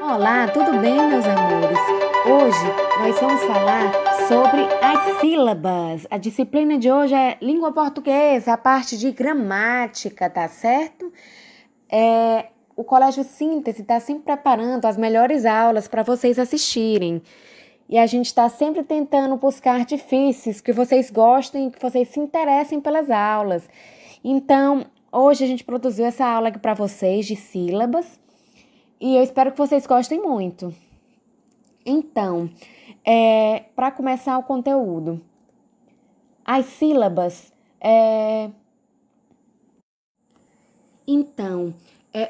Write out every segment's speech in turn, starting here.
Olá, tudo bem, meus amores? Hoje nós vamos falar sobre as sílabas. A disciplina de hoje é língua portuguesa, a parte de gramática, tá certo? O Colégio Síntese está sempre preparando as melhores aulas para vocês assistirem. E a gente está sempre tentando buscar artifícios que vocês gostem, que vocês se interessem pelas aulas. Então, hoje a gente produziu essa aula aqui para vocês de sílabas. E eu espero que vocês gostem muito. Então, para começar o conteúdo, as sílabas.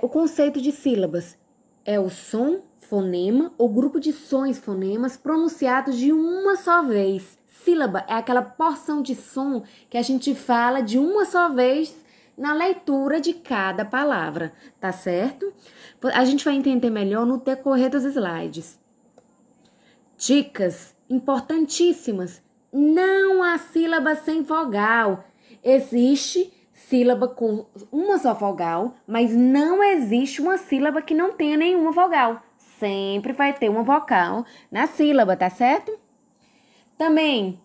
O conceito de sílabas é o som, fonema ou grupo de sons, fonemas pronunciados de uma só vez. Sílaba é aquela porção de som que a gente fala de uma só vez na leitura de cada palavra, tá certo? A gente vai entender melhor no decorrer dos slides. Dicas importantíssimas. Não há sílaba sem vogal. Existe sílaba com uma só vogal, mas não existe uma sílaba que não tenha nenhuma vogal. Sempre vai ter uma vogal na sílaba, tá certo? Também,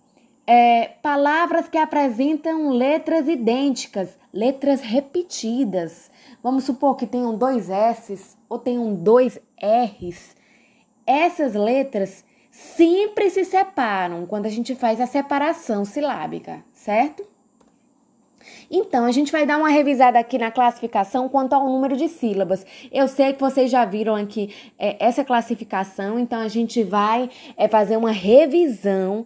palavras que apresentam letras idênticas, letras repetidas. Vamos supor que tenham 2 S's ou tenham 2 R's. Essas letras sempre se separam quando a gente faz a separação silábica, certo? Então, a gente vai dar uma revisada aqui na classificação quanto ao número de sílabas. Eu sei que vocês já viram aqui essa classificação, então a gente vai fazer uma revisão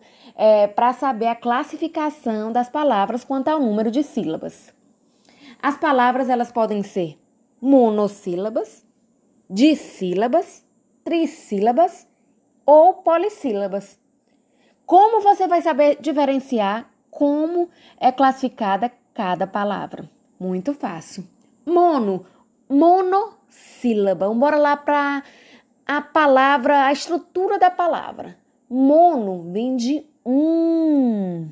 para saber a classificação das palavras quanto ao número de sílabas. As palavras, elas podem ser monossílabas, dissílabas, trissílabas ou polissílabas. Como você vai saber diferenciar como é classificada cada palavra? Muito fácil. Monossílaba. Bora lá para a palavra, a estrutura da palavra. Mono vem de um.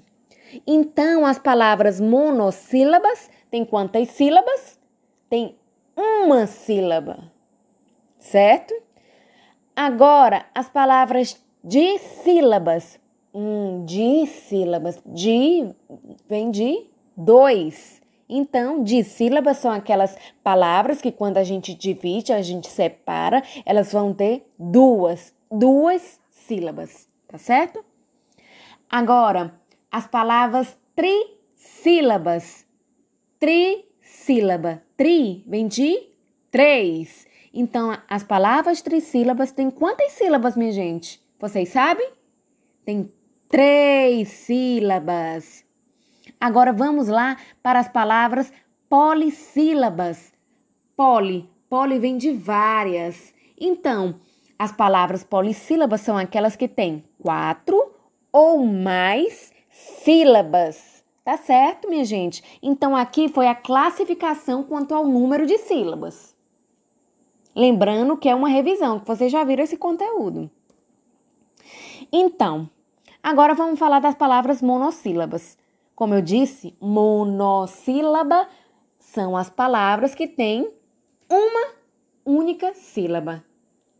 Então, as palavras monossílabas têm quantas sílabas? Tem uma sílaba, certo? Agora, as palavras dissílabas. Dissílabas. Vem de 2. Então, dissílabas são aquelas palavras que quando a gente divide, a gente separa, elas vão ter duas sílabas, tá certo? Agora, as palavras trissílabas. Trissílaba. Tri vem de 3. Então, as palavras trissílabas têm quantas sílabas, minha gente? Vocês sabem? Tem 3 sílabas. Agora, vamos lá para as palavras polissílabas. Poli vem de várias. Então, as palavras polissílabas são aquelas que têm 4 ou mais sílabas. Tá certo, minha gente? Então, aqui foi a classificação quanto ao número de sílabas. Lembrando que é uma revisão, que vocês já viram esse conteúdo. Então, agora vamos falar das palavras monossílabas. Como eu disse, monossílaba são as palavras que têm uma única sílaba.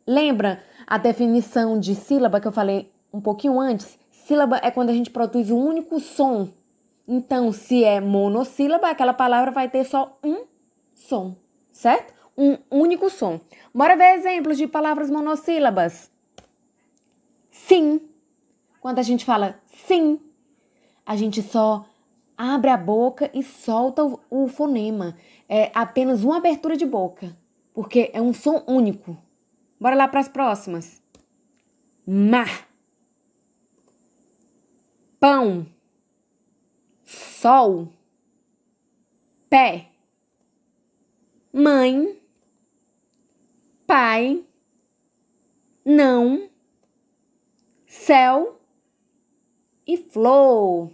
Lembra a definição de sílaba que eu falei um pouquinho antes? Sílaba é quando a gente produz um único som. Então, se é monossílaba, aquela palavra vai ter só um som, certo? Um único som. Bora ver exemplos de palavras monossílabas. Sim. Quando a gente fala sim, a gente só abre a boca e solta o fonema. É apenas uma abertura de boca, porque é um som único. Bora lá para as próximas. Mar. Pão. Sol. Pé. Mãe. Pai. Não. Céu e flor.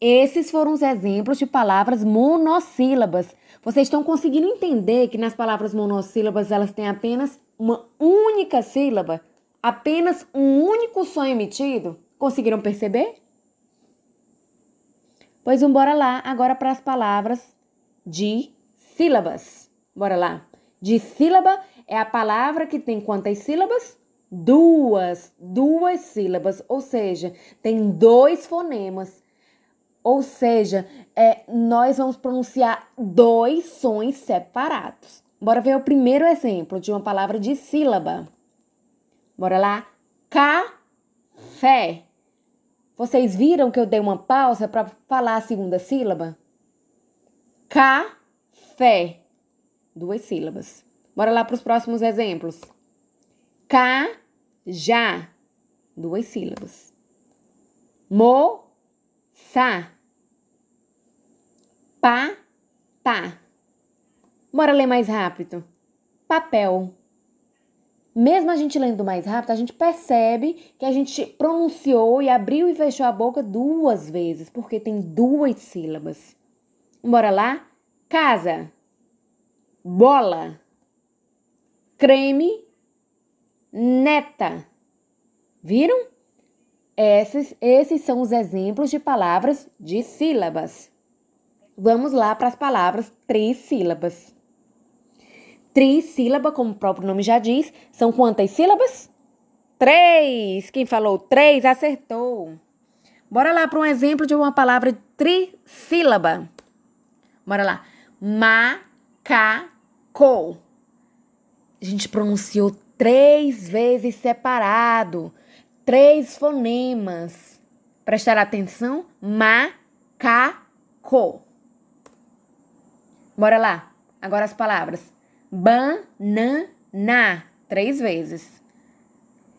Esses foram os exemplos de palavras monossílabas. Vocês estão conseguindo entender que nas palavras monossílabas elas têm apenas uma única sílaba? Apenas um único som emitido? Conseguiram perceber? Pois bora lá agora para as palavras de sílabas. Bora lá. Dissílaba é a palavra que tem quantas sílabas? Duas sílabas, ou seja, tem 2 fonemas. Ou seja, nós vamos pronunciar 2 sons separados. Bora ver o primeiro exemplo de uma palavra de sílaba. Bora lá. Café. Vocês viram que eu dei uma pausa para falar a segunda sílaba? Café. 2 sílabas. Bora lá para os próximos exemplos. Cajá. 2 sílabas. Moça. Patá. Bora ler mais rápido. Papel. Mesmo a gente lendo mais rápido, a gente percebe que a gente pronunciou e abriu e fechou a boca 2 vezes, porque tem 2 sílabas. Bora lá? Casa. Bola. Creme. Neta. Viram? Esses são os exemplos de palavras de sílabas. Vamos lá para as palavras trissílabas. Trissílaba, como o próprio nome já diz, são quantas sílabas? 3. Quem falou 3 acertou. Bora lá para um exemplo de uma palavra trissílaba. Bora lá. Macaco. A gente pronunciou 3 vezes separado. 3 fonemas. Prestar atenção? Macaco. Bora lá. Agora as palavras. Banana. 3 vezes.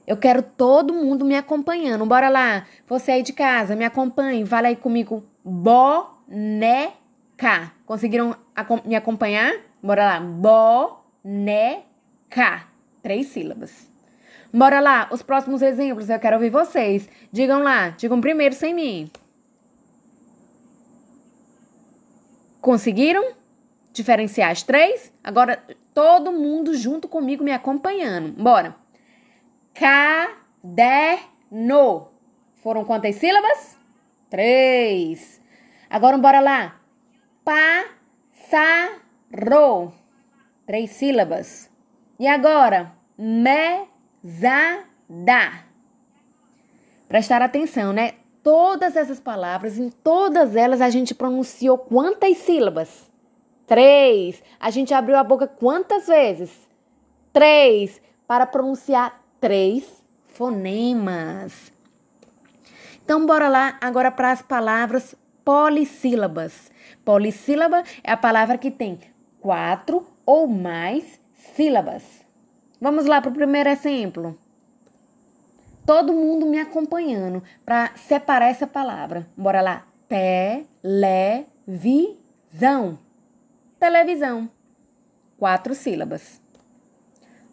Eu quero todo mundo me acompanhando. Bora lá. Você aí de casa, me acompanhe. Fala aí comigo. Boneca. Conseguiram me acompanhar? Bora lá. Boneca. 3 sílabas. Bora lá. Os próximos exemplos eu quero ouvir vocês. Digam lá. Digam primeiro sem mim. Conseguiram diferenciar as 3? Agora, todo mundo junto comigo me acompanhando. Bora. Caderno. Foram quantas sílabas? 3. Agora, bora lá. Pássaro. 3 sílabas. E agora? Mesada. Prestar atenção, né? Todas essas palavras, em todas elas, a gente pronunciou quantas sílabas? 3. A gente abriu a boca quantas vezes? 3. Para pronunciar 3 fonemas. Então, bora lá agora para as palavras polissílabas. Polissílaba é a palavra que tem 4 ou mais sílabas. Vamos lá para o primeiro exemplo. Todo mundo me acompanhando para separar essa palavra. Bora lá. Televisão. Televisão. 4 sílabas.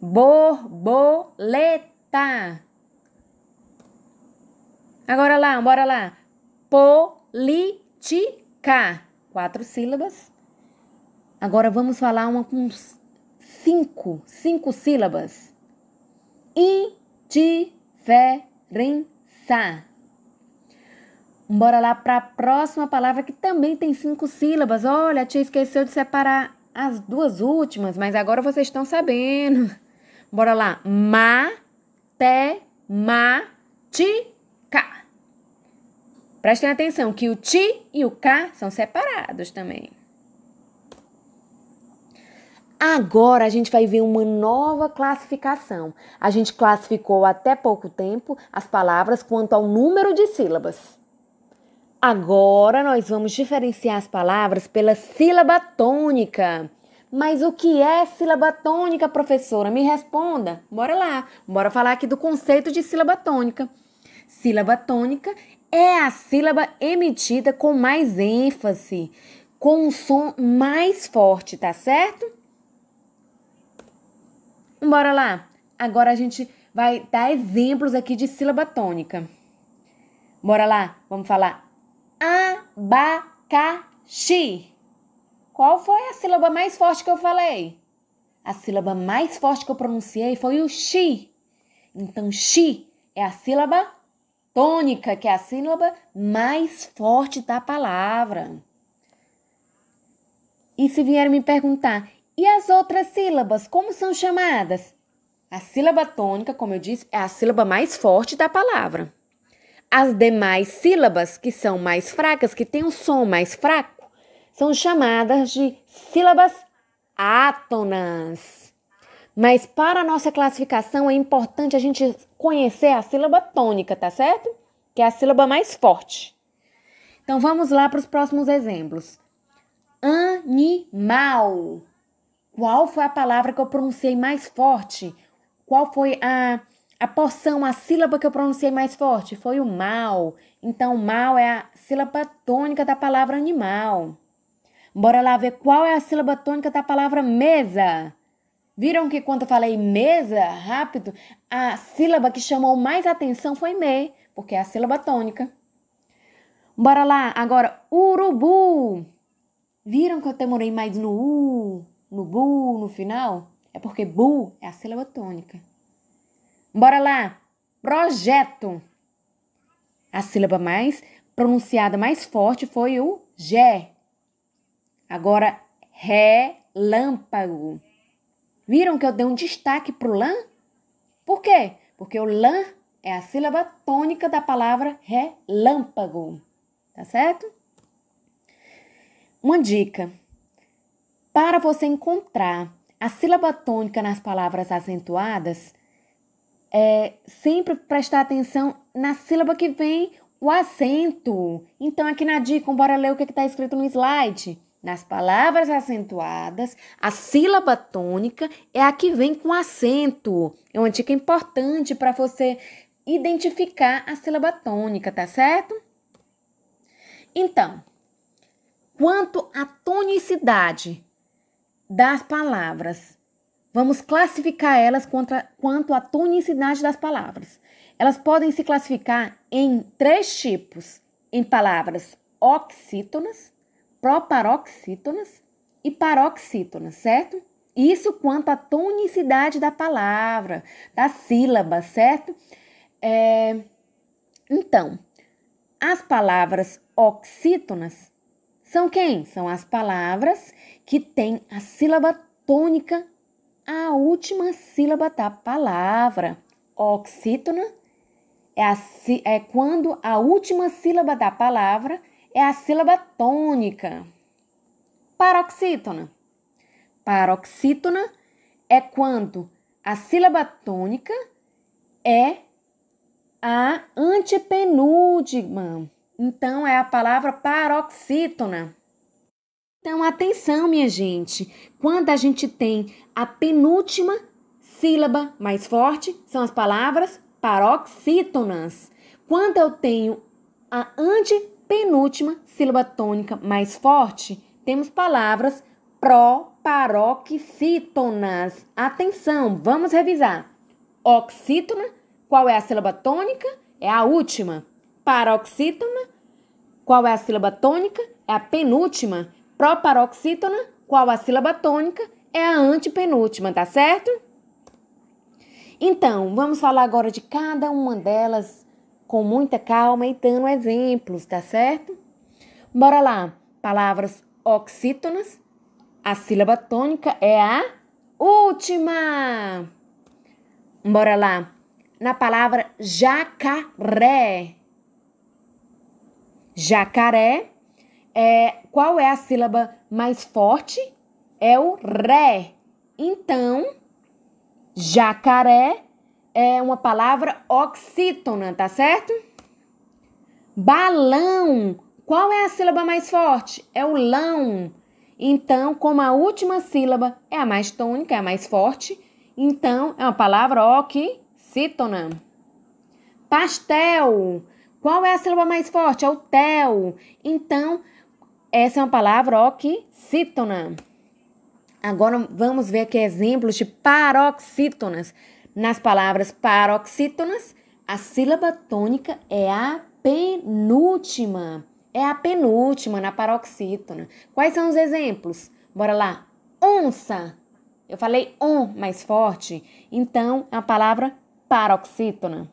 Borboleta. Agora lá, bora lá. Política. 4 sílabas. Agora vamos falar uma com 5 sílabas. Indiferença. Bora lá para a próxima palavra que também tem 5 sílabas. Olha, a tia esqueceu de separar as 2 últimas, mas agora vocês estão sabendo. Bora lá. Matemática. Prestem atenção que o ti e o K são separados também. Agora a gente vai ver uma nova classificação. A gente classificou até pouco tempo as palavras quanto ao número de sílabas. Agora nós vamos diferenciar as palavras pela sílaba tônica. Mas o que é sílaba tônica, professora? Me responda. Bora lá. Bora falar aqui do conceito de sílaba tônica. Sílaba tônica é a sílaba emitida com mais ênfase, com um som mais forte, tá certo? Bora lá. Agora a gente vai dar exemplos aqui de sílaba tônica. Bora lá. Vamos falar abacaxi. Qual foi a sílaba mais forte que eu falei? A sílaba mais forte que eu pronunciei foi o xi. Então, xi é a sílaba tônica, que é a sílaba mais forte da palavra. E se vierem me perguntar, E as outras sílabas, como são chamadas? A sílaba tônica, como eu disse, é a sílaba mais forte da palavra. As demais sílabas, que são mais fracas, que têm um som mais fraco, são chamadas de sílabas átonas. Mas para a nossa classificação é importante a gente conhecer a sílaba tônica, tá certo? Que é a sílaba mais forte. Então vamos lá para os próximos exemplos. Animal. Qual foi a palavra que eu pronunciei mais forte? Qual foi a porção, a sílaba que eu pronunciei mais forte? Foi o mal. Então, mal é a sílaba tônica da palavra animal. Bora lá ver qual é a sílaba tônica da palavra mesa. Viram que quando eu falei mesa, rápido, a sílaba que chamou mais atenção foi me, porque é a sílaba tônica. Bora lá, agora, urubu. Viram que eu demorei mais no u, no bu, no final? É porque bu é a sílaba tônica. Bora lá, projeto. A sílaba mais pronunciada, mais forte foi o G. Agora, relâmpago. Viram que eu dei um destaque pro lã? Por quê? Porque o lã é a sílaba tônica da palavra relâmpago. Tá certo? Uma dica. Para você encontrar a sílaba tônica nas palavras acentuadas, sempre prestar atenção na sílaba que vem o acento. Então, aqui na dica, bora ler o que está escrito no slide. Nas palavras acentuadas, a sílaba tônica é a que vem com acento. É uma dica importante para você identificar a sílaba tônica, tá certo? Então, quanto à tonicidade das palavras, vamos classificar elas quanto à tonicidade das palavras. Elas podem se classificar em 3 tipos: em palavras oxítonas, proparoxítonas e paroxítonas, certo? Isso quanto à tonicidade da palavra, da sílaba, certo? Então, as palavras oxítonas são quem? São as palavras que têm a sílaba tônica, a última sílaba da palavra. Oxítona é quando a última sílaba da palavra é a sílaba tônica. Paroxítona. Paroxítona é quando a sílaba tônica é a antepenúltima. Então, é a palavra paroxítona. Então, atenção, minha gente. Quando a gente tem a penúltima sílaba mais forte, são as palavras paroxítonas. Quando eu tenho a antepenúltima sílaba tônica mais forte, temos palavras proparoxítonas. Atenção, vamos revisar. Oxítona, qual é a sílaba tônica? É a última. Paroxítona, qual é a sílaba tônica? É a penúltima. Proparoxítona, qual a sílaba tônica? É a antepenúltima, tá certo? Então, vamos falar agora de cada uma delas com muita calma e dando exemplos, tá certo? Bora lá. Palavras oxítonas, a sílaba tônica é a última. Bora lá. Na palavra jacaré. Jacaré, qual é a sílaba mais forte? É o ré. Então, jacaré é uma palavra oxítona, tá certo? Balão, qual é a sílaba mais forte? É o lão. Então, como a última sílaba é a mais tônica, é a mais forte, então é uma palavra oxítona. Pastel, qual é a sílaba mais forte? É o tel. Então, essa é uma palavra oxítona. Agora, vamos ver aqui exemplos de paroxítonas. Nas palavras paroxítonas, a sílaba tônica é a penúltima. É a penúltima na paroxítona. Quais são os exemplos? Bora lá. Onça. Eu falei mais forte. Então, é a palavra paroxítona.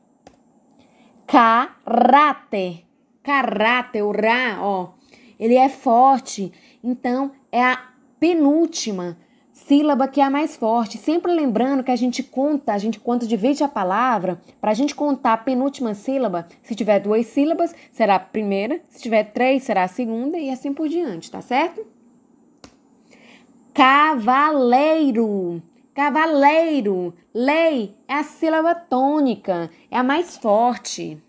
Caráter. Caráter, o rá, ele é forte. Então, é a penúltima sílaba que é a mais forte. Sempre lembrando que a gente quando divide a palavra, para a gente contar a penúltima sílaba, se tiver 2 sílabas, será a primeira, se tiver 3, será a segunda e assim por diante, tá certo? Cavaleiro. Cavaleiro. Lei é a sílaba tônica, é a mais forte.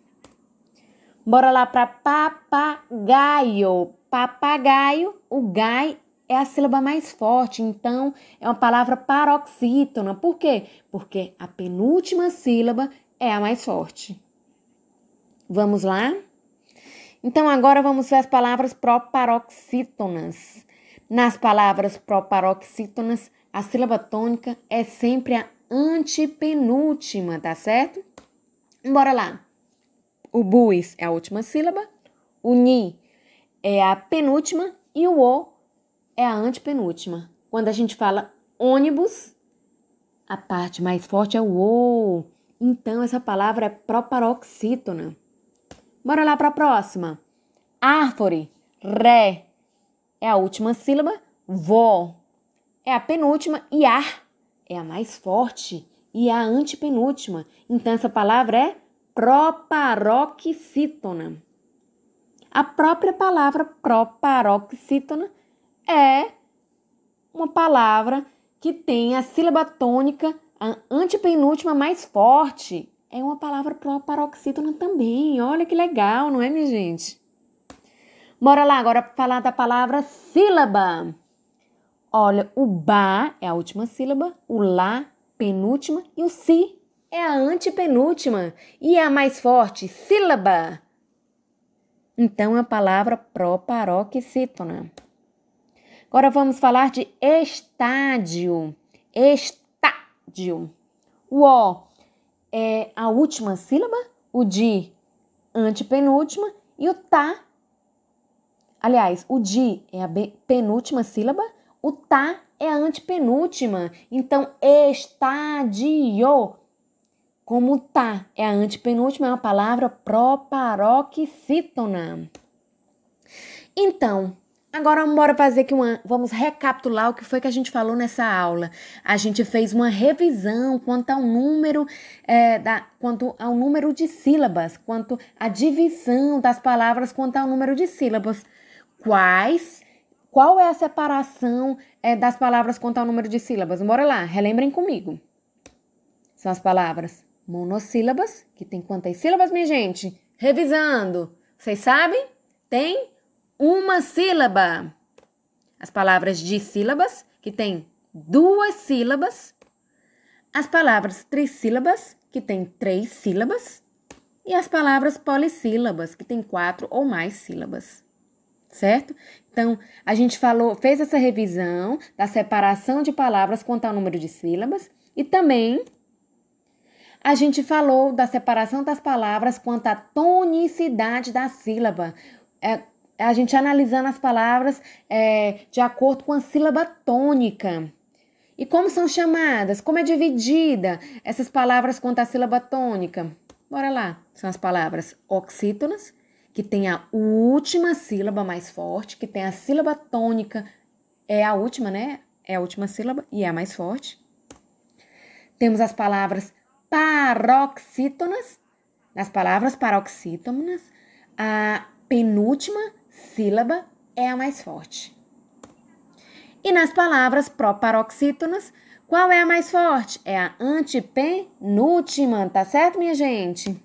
Bora lá para papagaio. Papagaio, o gai é a sílaba mais forte, então é uma palavra paroxítona. Por quê? Porque a penúltima sílaba é a mais forte. Vamos lá? Então agora vamos ver as palavras proparoxítonas. Nas palavras proparoxítonas, a sílaba tônica é sempre a antepenúltima, tá certo? Bora lá. O bus é a última sílaba, o ni é a penúltima e o o é a antepenúltima. Quando a gente fala ônibus, a parte mais forte é o o. Então, essa palavra é proparoxítona. Bora lá para a próxima. Árvore, ré, é a última sílaba, vó é a penúltima e ar é a mais forte e a antepenúltima. Então, essa palavra é proparoxítona. A própria palavra proparoxítona é uma palavra que tem a sílaba tônica, a antepenúltima mais forte. É uma palavra proparoxítona também. Olha que legal, não é, minha gente? Bora lá agora falar da palavra sílaba. Olha, o ba é a última sílaba, o lá, penúltima, e o si é a antepenúltima e é a mais forte, sílaba. Então, é a palavra proparoxítona. Agora vamos falar de estádio. Estádio. O O é a última sílaba, o di, antepenúltima, e o tá. Aliás, o di é a penúltima sílaba, o tá é a antepenúltima. Então, estádio. Como tá é a antepenúltima, é uma palavra proparoxítona. Então, agora vamos recapitular o que foi que a gente falou nessa aula. A gente fez uma revisão quanto ao número, número de sílabas, quanto à divisão das palavras quanto ao número de sílabas. Qual é a separação das palavras quanto ao número de sílabas? Bora lá, relembrem comigo. São as palavras monossílabas, que tem quantas sílabas, minha gente? Revisando. Vocês sabem? Tem uma sílaba. As palavras dissílabas, que tem 2 sílabas. As palavras trissílabas, que tem 3 sílabas. E as palavras polissílabas, que tem 4 ou mais sílabas. Certo? Então, a gente fez essa revisão da separação de palavras quanto ao número de sílabas e também a gente falou da separação das palavras quanto à tonicidade da sílaba. A gente analisando as palavras de acordo com a sílaba tônica. E como são chamadas? Como é dividida essas palavras quanto à sílaba tônica? Bora lá. São as palavras oxítonas, que tem a última sílaba mais forte, que tem a sílaba tônica, é a última, né? É a última sílaba e é a mais forte. Temos as palavras paroxítonas. Nas palavras paroxítonas, a penúltima sílaba é a mais forte. E nas palavras proparoxítonas, qual é a mais forte? É a antepenúltima, tá certo, minha gente?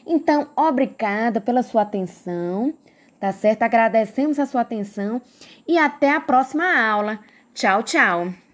Então, obrigada pela sua atenção, tá certo? Agradecemos a sua atenção e até a próxima aula. Tchau, tchau!